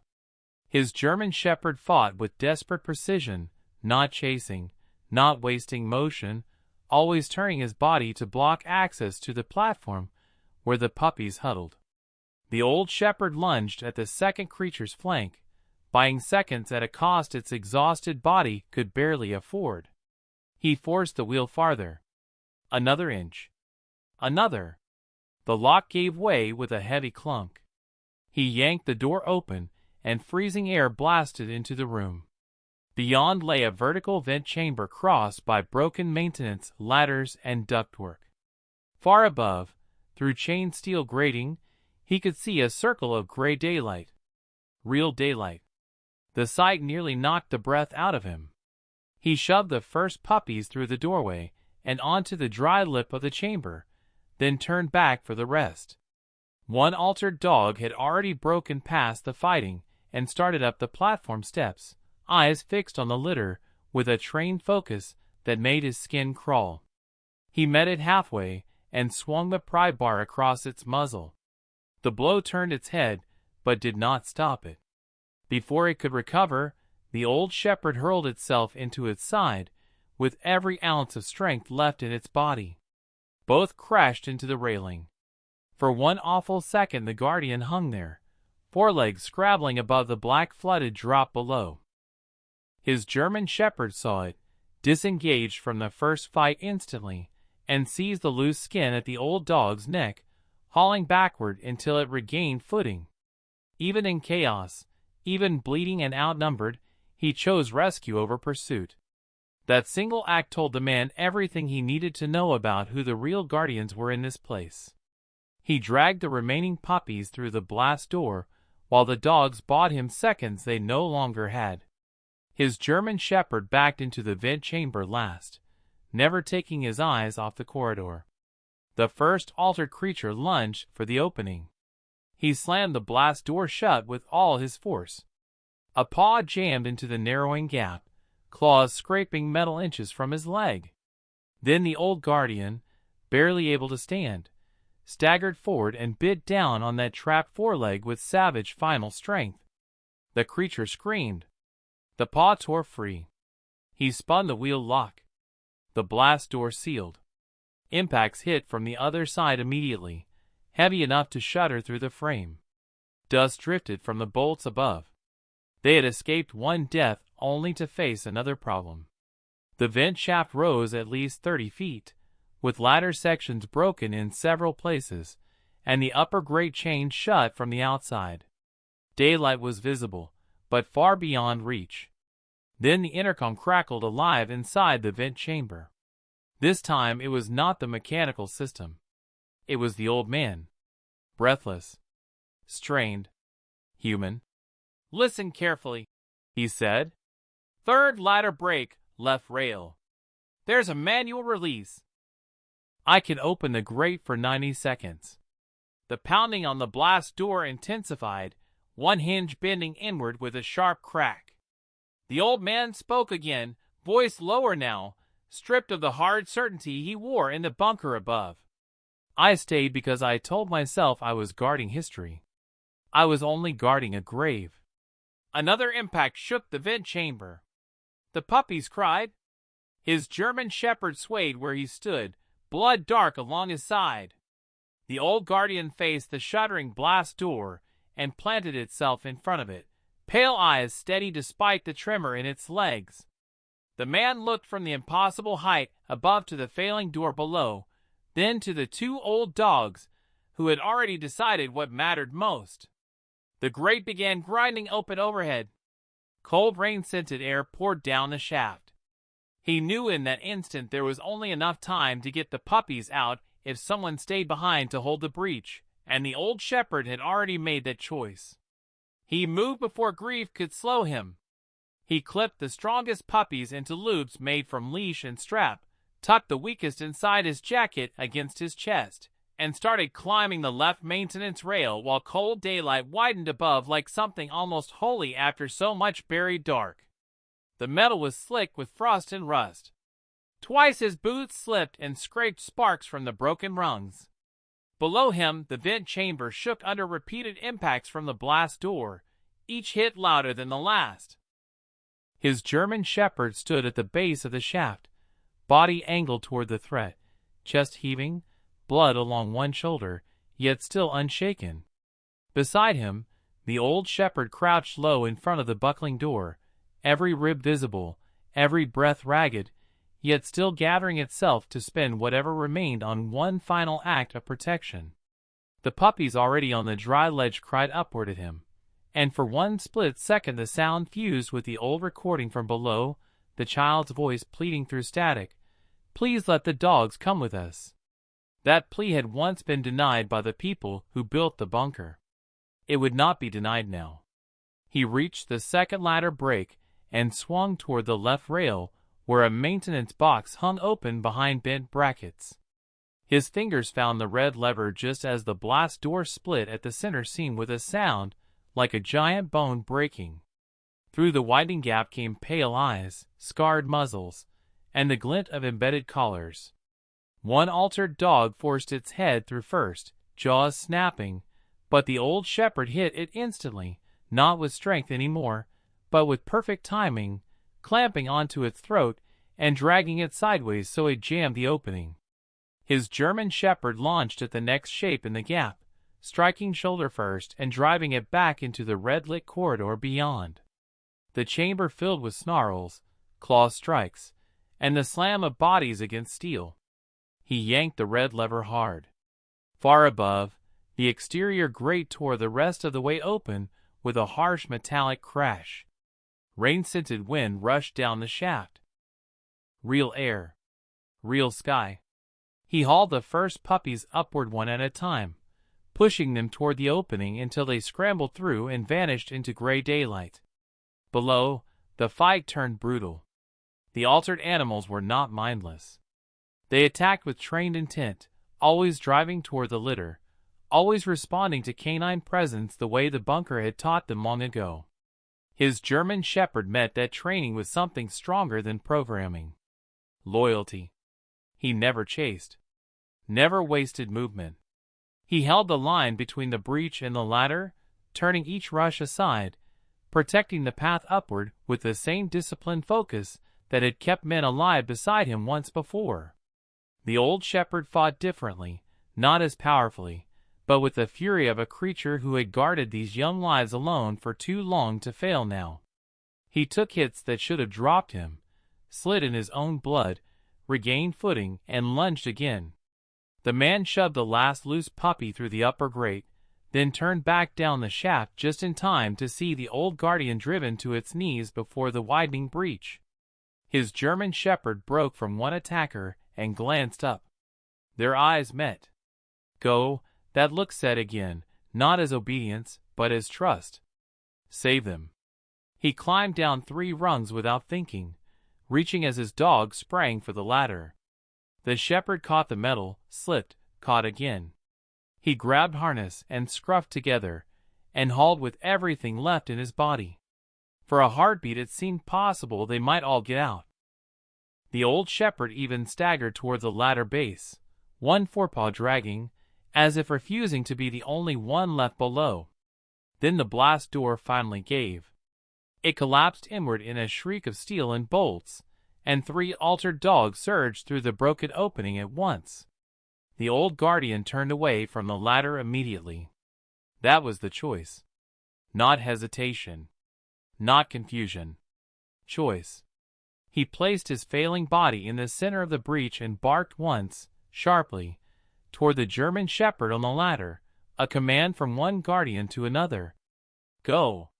Speaker 1: His German Shepherd fought with desperate precision, not chasing, not wasting motion, always turning his body to block access to the platform where the puppies huddled. The old shepherd lunged at the second creature's flank, buying seconds at a cost its exhausted body could barely afford. He forced the wheel farther. Another inch. Another. The lock gave way with a heavy clunk. He yanked the door open, and freezing air blasted into the room. Beyond lay a vertical vent chamber crossed by broken maintenance ladders and ductwork. Far above, through chain steel grating, he could see a circle of gray daylight. Real daylight. The sight nearly knocked the breath out of him. He shoved the first puppies through the doorway and onto the dry lip of the chamber, then turned back for the rest. One altered dog had already broken past the fighting and started up the platform steps, eyes fixed on the litter with a trained focus that made his skin crawl. He met it halfway and swung the pry bar across its muzzle. The blow turned its head, but did not stop it. Before it could recover, the old shepherd hurled itself into its side, with every ounce of strength left in its body. Both crashed into the railing. For one awful second the guardian hung there, forelegs scrabbling above the black flooded drop below. His German shepherd saw it, disengaged from the first fight instantly, and seized the loose skin at the old dog's neck, hauling backward until it regained footing. Even in chaos, even bleeding and outnumbered, he chose rescue over pursuit. That single act told the man everything he needed to know about who the real guardians were in this place. He dragged the remaining puppies through the blast door, while the dogs bought him seconds they no longer had. His German shepherd backed into the vent chamber last, never taking his eyes off the corridor. The first altered creature lunged for the opening. He slammed the blast door shut with all his force. A paw jammed into the narrowing gap, claws scraping metal inches from his leg. Then the old guardian, barely able to stand, staggered forward and bit down on that trapped foreleg with savage final strength. The creature screamed. The paw tore free. He spun the wheel lock. The blast door sealed. Impacts hit from the other side immediately, heavy enough to shudder through the frame. Dust drifted from the bolts above. They had escaped one death only to face another problem. The vent shaft rose at least 30 feet, with ladder sections broken in several places, and the upper grate chained shut from the outside. Daylight was visible, but far beyond reach. Then the intercom crackled alive inside the vent chamber. This time it was not the mechanical system. It was the old man. Breathless. Strained. Human. "Listen carefully," he said. "Third ladder break, left rail. There's a manual release. I can open the grate for 90 seconds. The pounding on the blast door intensified, one hinge bending inward with a sharp crack. The old man spoke again, voice lower now, stripped of the hard certainty he wore in the bunker above. I stayed because I told myself I was guarding history. I was only guarding a grave. Another impact shook the vent chamber. The puppies cried. His German shepherd swayed where he stood, blood dark along his side. The old guardian faced the shuddering blast door and planted itself in front of it, pale eyes steady despite the tremor in its legs. The man looked from the impossible height above to the failing door below, then to the two old dogs, who had already decided what mattered most. The grate began grinding open overhead. Cold rain-scented air poured down the shaft. He knew in that instant there was only enough time to get the puppies out if someone stayed behind to hold the breach, and the old shepherd had already made that choice. He moved before grief could slow him. He clipped the strongest puppies into loops made from leash and strap, tucked the weakest inside his jacket against his chest, and started climbing the left maintenance rail while cold daylight widened above like something almost holy after so much buried dark. The metal was slick with frost and rust. Twice his boots slipped and scraped sparks from the broken rungs. Below him, the vent chamber shook under repeated impacts from the blast door, each hit louder than the last. His German shepherd stood at the base of the shaft, body angled toward the threat, chest heaving, blood along one shoulder, yet still unshaken. Beside him, the old shepherd crouched low in front of the buckling door, every rib visible, every breath ragged, yet still gathering itself to spend whatever remained on one final act of protection. The puppies already on the dry ledge cried upward at him, and for one split second the sound fused with the old recording from below, the child's voice pleading through static, "Please let the dogs come with us." That plea had once been denied by the people who built the bunker. It would not be denied now. He reached the second ladder break and swung toward the left rail, where a maintenance box hung open behind bent brackets. His fingers found the red lever just as the blast door split at the center seam with a sound like a giant bone breaking. Through the widening gap came pale eyes, scarred muzzles, and the glint of embedded collars. One altered dog forced its head through first, jaws snapping, but the old shepherd hit it instantly, not with strength anymore, but with perfect timing, clamping onto its throat and dragging it sideways so it jammed the opening. His German shepherd launched at the next shape in the gap, striking shoulder first and driving it back into the red-lit corridor beyond. The chamber filled with snarls, claw strikes, and the slam of bodies against steel. He yanked the red lever hard. Far above, the exterior grate tore the rest of the way open with a harsh metallic crash. Rain-scented wind rushed down the shaft. Real air. Real sky. He hauled the first puppies upward one at a time, pushing them toward the opening until they scrambled through and vanished into gray daylight. Below, the fight turned brutal. The altered animals were not mindless. They attacked with trained intent, always driving toward the litter, always responding to canine presence the way the bunker had taught them long ago. His German shepherd met that training with something stronger than programming. Loyalty. He never chased. Never wasted movement. He held the line between the breach and the ladder, turning each rush aside, protecting the path upward with the same disciplined focus that had kept men alive beside him once before. The old shepherd fought differently, not as powerfully, but with the fury of a creature who had guarded these young lives alone for too long to fail now. He took hits that should have dropped him, slid in his own blood, regained footing, and lunged again. The man shoved the last loose puppy through the upper grate, then turned back down the shaft just in time to see the old guardian driven to its knees before the widening breach. His German shepherd broke from one attacker and glanced up. Their eyes met. Go, that look said again, not as obedience, but as trust. Save them. He climbed down 3 rungs without thinking, reaching as his dog sprang for the ladder. The shepherd caught the metal, slipped, caught again. He grabbed harness and scruffed together, and hauled with everything left in his body. For a heartbeat it seemed possible they might all get out. The old shepherd even staggered toward the ladder base, one forepaw dragging, as if refusing to be the only one left below. Then the blast door finally gave. It collapsed inward in a shriek of steel and bolts, and 3 altered dogs surged through the broken opening at once. The old guardian turned away from the ladder immediately. That was the choice. Not hesitation. Not confusion. Choice. He placed his failing body in the center of the breach and barked once, sharply, toward the German shepherd on the ladder, a command from one guardian to another. Go.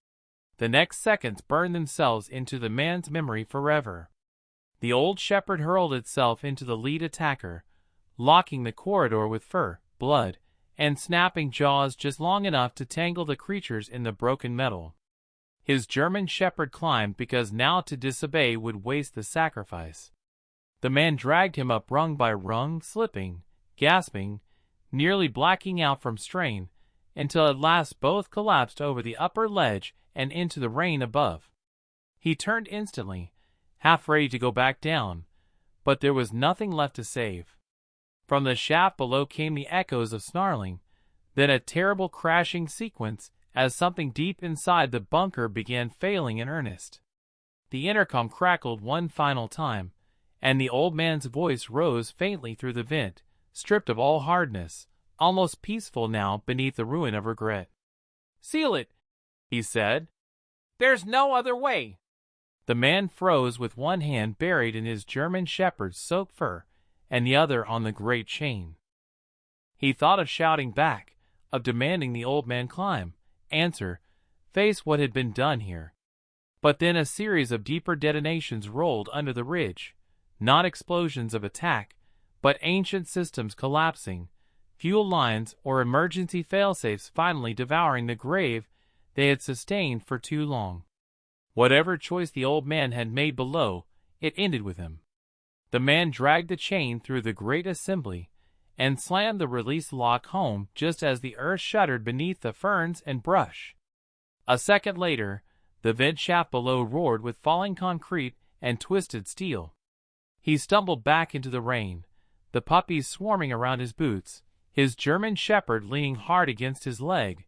Speaker 1: The next seconds burned themselves into the man's memory forever. The old shepherd hurled itself into the lead attacker, locking the corridor with fur, blood, and snapping jaws just long enough to tangle the creatures in the broken metal. His German shepherd climbed because now to disobey would waste the sacrifice. The man dragged him up rung by rung, slipping, gasping, nearly blacking out from strain, until at last both collapsed over the upper ledge and into the rain above. He turned instantly, half ready to go back down, but there was nothing left to save. From the shaft below came the echoes of snarling, then a terrible crashing sequence as something deep inside the bunker began failing in earnest. The intercom crackled one final time, and the old man's voice rose faintly through the vent, stripped of all hardness, almost peaceful now beneath the ruin of regret. "Seal it," he said. "There's no other way." The man froze with one hand buried in his German shepherd's soaked fur and the other on the great chain. He thought of shouting back, of demanding the old man climb, answer, face what had been done here. But then a series of deeper detonations rolled under the ridge, not explosions of attack, but ancient systems collapsing, fuel lines or emergency failsafes finally devouring the grave they had sustained for too long. Whatever choice the old man had made below, it ended with him. The man dragged the chain through the great assembly and slammed the release lock home just as the earth shuddered beneath the ferns and brush. A second later, the vent shaft below roared with falling concrete and twisted steel. He stumbled back into the rain, the puppies swarming around his boots, his German shepherd leaning hard against his leg,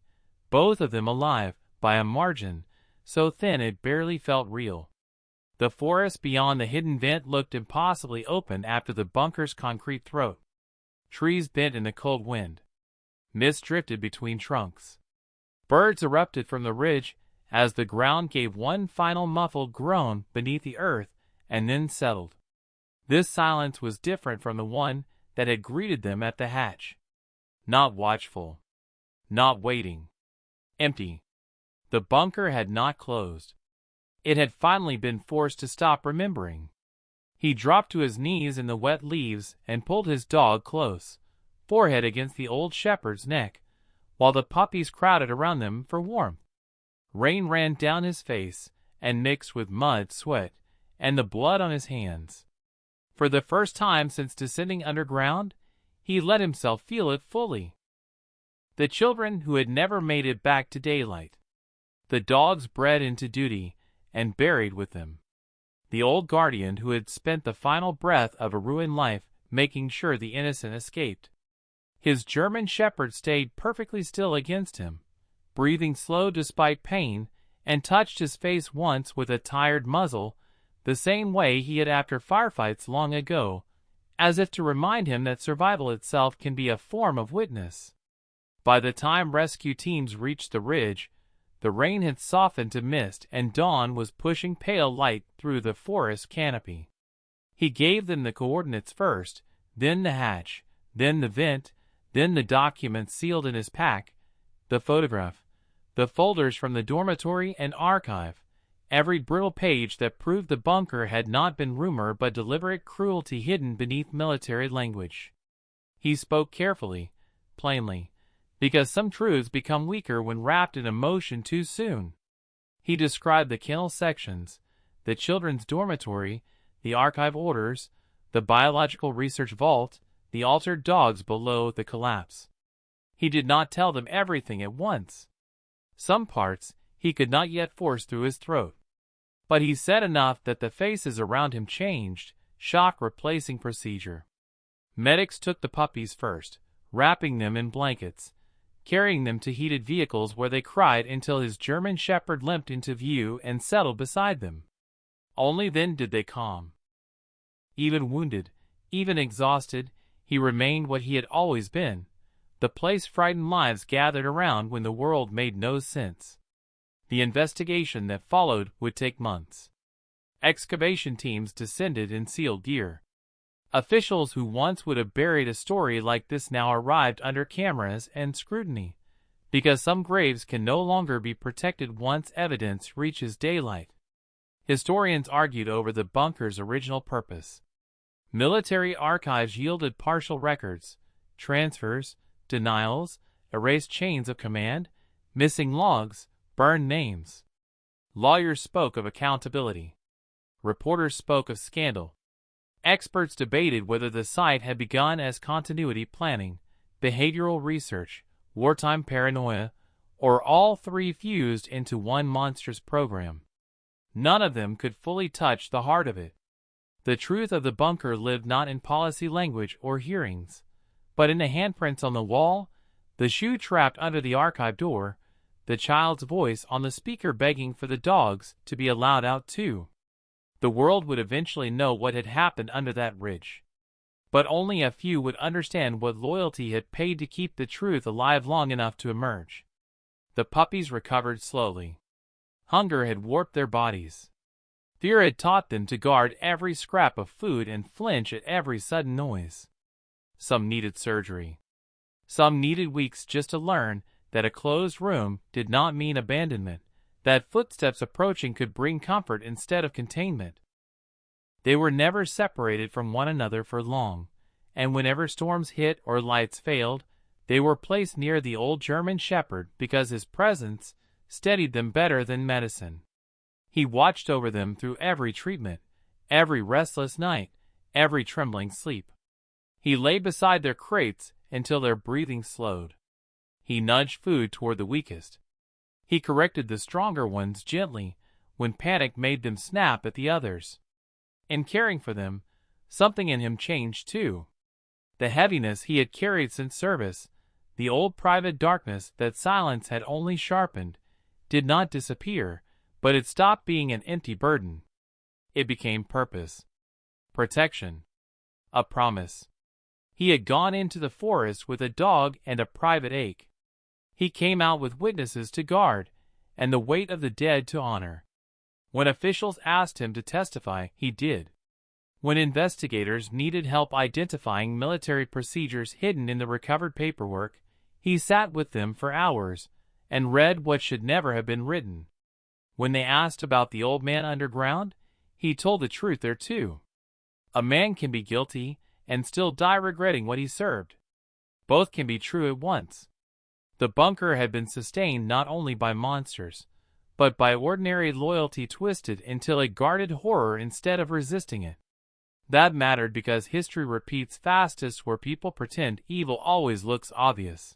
Speaker 1: both of them alive, by a margin, so thin it barely felt real. The forest beyond the hidden vent looked impossibly open after the bunker's concrete throat. Trees bent in the cold wind. Mist drifted between trunks. Birds erupted from the ridge as the ground gave one final muffled groan beneath the earth and then settled. This silence was different from the one that had greeted them at the hatch. Not watchful. Not waiting. Empty. The bunker had not closed. It had finally been forced to stop remembering. He dropped to his knees in the wet leaves and pulled his dog close, forehead against the old shepherd's neck, while the puppies crowded around them for warmth. Rain ran down his face and mixed with mud, sweat, and the blood on his hands. For the first time since descending underground, he let himself feel it fully. The children who had never made it back to daylight. The dogs bred into duty and buried with them. The old guardian who had spent the final breath of a ruined life making sure the innocent escaped. His German shepherd stayed perfectly still against him, breathing slow despite pain, and touched his face once with a tired muzzle, the same way he had after firefights long ago, as if to remind him that survival itself can be a form of witness. By the time rescue teams reached the ridge, the rain had softened to mist and dawn was pushing pale light through the forest canopy. He gave them the coordinates first, then the hatch, then the vent, then the documents sealed in his pack, the photograph, the folders from the dormitory and archive, every brittle page that proved the bunker had not been rumor but deliberate cruelty hidden beneath military language. He spoke carefully, plainly, because some truths become weaker when wrapped in emotion too soon. He described the kennel sections, the children's dormitory, the archive orders, the biological research vault, the altered dogs below the collapse. He did not tell them everything at once. Some parts he could not yet force through his throat. But he said enough that the faces around him changed, shock replacing procedure. Medics took the puppies first, wrapping them in blankets, carrying them to heated vehicles where they cried until his German shepherd limped into view and settled beside them. Only then did they calm. Even wounded, even exhausted, he remained what he had always been, the place frightened lives gathered around when the world made no sense. The investigation that followed would take months. Excavation teams descended in sealed gear. Officials who once would have buried a story like this now arrived under cameras and scrutiny, because some graves can no longer be protected once evidence reaches daylight. Historians argued over the bunker's original purpose. Military archives yielded partial records, transfers, denials, erased chains of command, missing logs, burned names. Lawyers spoke of accountability. Reporters spoke of scandal. Experts debated whether the site had begun as continuity planning, behavioral research, wartime paranoia, or all three fused into one monstrous program. None of them could fully touch the heart of it. The truth of the bunker lived not in policy language or hearings, but in the handprints on the wall, the shoe trapped under the archive door, the child's voice on the speaker begging for the dogs to be allowed out too. The world would eventually know what had happened under that ridge. But only a few would understand what loyalty had paid to keep the truth alive long enough to emerge. The puppies recovered slowly. Hunger had warped their bodies. Fear had taught them to guard every scrap of food and flinch at every sudden noise. Some needed surgery. Some needed weeks just to learn that a closed room did not mean abandonment, that footsteps approaching could bring comfort instead of containment. They were never separated from one another for long, and whenever storms hit or lights failed, they were placed near the old German shepherd because his presence steadied them better than medicine. He watched over them through every treatment, every restless night, every trembling sleep. He lay beside their crates until their breathing slowed. He nudged food toward the weakest. He corrected the stronger ones gently when panic made them snap at the others. In caring for them, something in him changed too. The heaviness he had carried since service, the old private darkness that silence had only sharpened, did not disappear, but it stopped being an empty burden. It became purpose, protection, a promise. He had gone into the forest with a dog and a private ache. He came out with witnesses to guard, and the weight of the dead to honor. When officials asked him to testify, he did. When investigators needed help identifying military procedures hidden in the recovered paperwork, he sat with them for hours and read what should never have been written. When they asked about the old man underground, he told the truth there too. A man can be guilty and still die regretting what he served. Both can be true at once. The bunker had been sustained not only by monsters, but by ordinary loyalty twisted until it guarded horror instead of resisting it. That mattered because history repeats fastest where people pretend evil always looks obvious.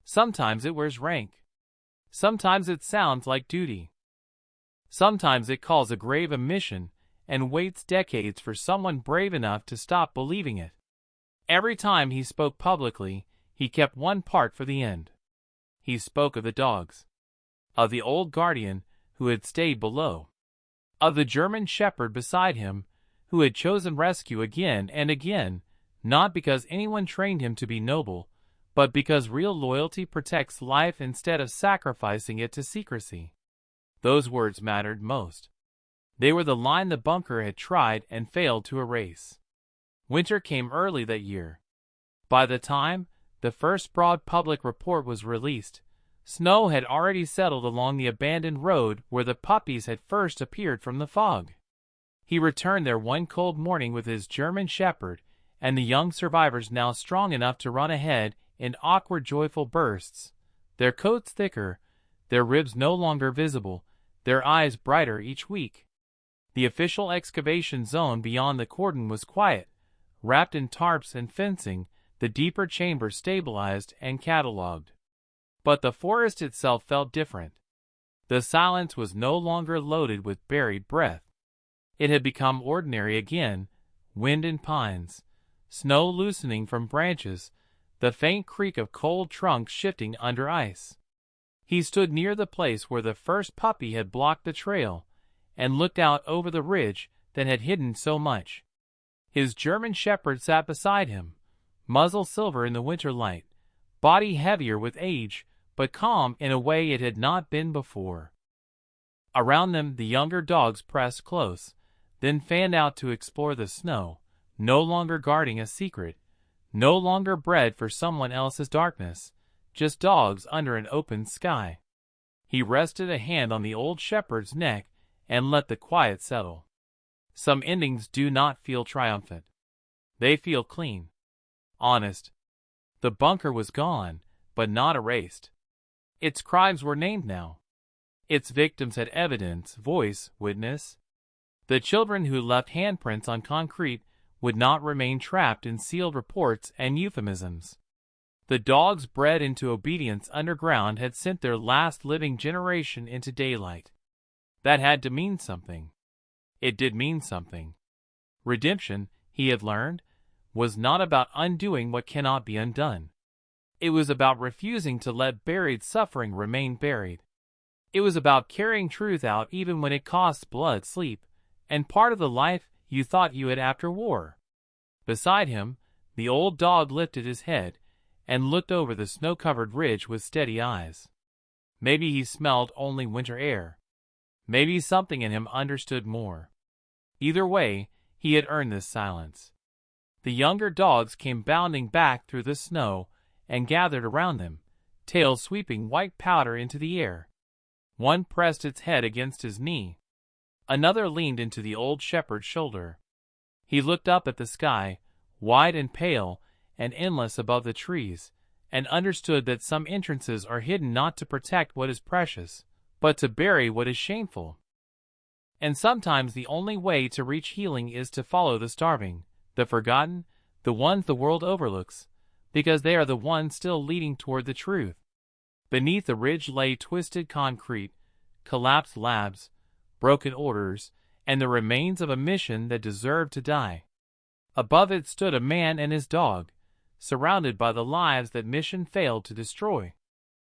Speaker 1: Sometimes it wears rank. Sometimes it sounds like duty. Sometimes it calls a grave a mission and waits decades for someone brave enough to stop believing it. Every time he spoke publicly, he kept one part for the end. He spoke of the dogs, of the old guardian who had stayed below, of the German shepherd beside him who had chosen rescue again and again, not because anyone trained him to be noble, but because real loyalty protects life instead of sacrificing it to secrecy. Those words mattered most. They were the line the bunker had tried and failed to erase. Winter came early that year. By the time the first broad public report was released, snow had already settled along the abandoned road where the puppies had first appeared from the fog. He returned there one cold morning with his German shepherd and the young survivors now strong enough to run ahead in awkward joyful bursts, their coats thicker, their ribs no longer visible, their eyes brighter each week. The official excavation zone beyond the cordon was quiet, wrapped in tarps and fencing, the deeper chamber stabilized and catalogued. But the forest itself felt different. The silence was no longer loaded with buried breath. It had become ordinary again, wind in pines, snow loosening from branches, the faint creak of cold trunks shifting under ice. He stood near the place where the first puppy had blocked the trail, and looked out over the ridge that had hidden so much. His German shepherd sat beside him, muzzle silver in the winter light, body heavier with age, but calm in a way it had not been before. Around them the younger dogs pressed close, then fanned out to explore the snow, no longer guarding a secret, no longer bred for someone else's darkness, just dogs under an open sky. He rested a hand on the old shepherd's neck and let the quiet settle. Some endings do not feel triumphant. They feel clean, honest. The bunker was gone, but not erased. Its crimes were named now. Its victims had evidence, voice, witness. The children who left handprints on concrete would not remain trapped in sealed reports and euphemisms. The dogs bred into obedience underground had sent their last living generation into daylight. That had to mean something. It did mean something. Redemption, he had learned, was not about undoing what cannot be undone. It was about refusing to let buried suffering remain buried. It was about carrying truth out even when it costs blood, sleep, and part of the life you thought you had after war. Beside him, the old dog lifted his head and looked over the snow-covered ridge with steady eyes. Maybe he smelled only winter air. Maybe something in him understood more. Either way, he had earned this silence. The younger dogs came bounding back through the snow and gathered around them, tails sweeping white powder into the air. One pressed its head against his knee. Another leaned into the old shepherd's shoulder. He looked up at the sky, wide and pale and endless above the trees, and understood that some entrances are hidden not to protect what is precious, but to bury what is shameful. And sometimes the only way to reach healing is to follow the starving, the forgotten, the ones the world overlooks, because they are the ones still leading toward the truth. Beneath the ridge lay twisted concrete, collapsed labs, broken orders, and the remains of a mission that deserved to die. Above it stood a man and his dog, surrounded by the lives that mission failed to destroy.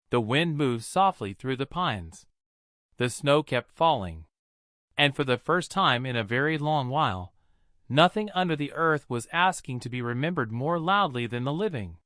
Speaker 1: The wind moved softly through the pines. The snow kept falling. And for the first time in a very long while, nothing under the earth was asking to be remembered more loudly than the living.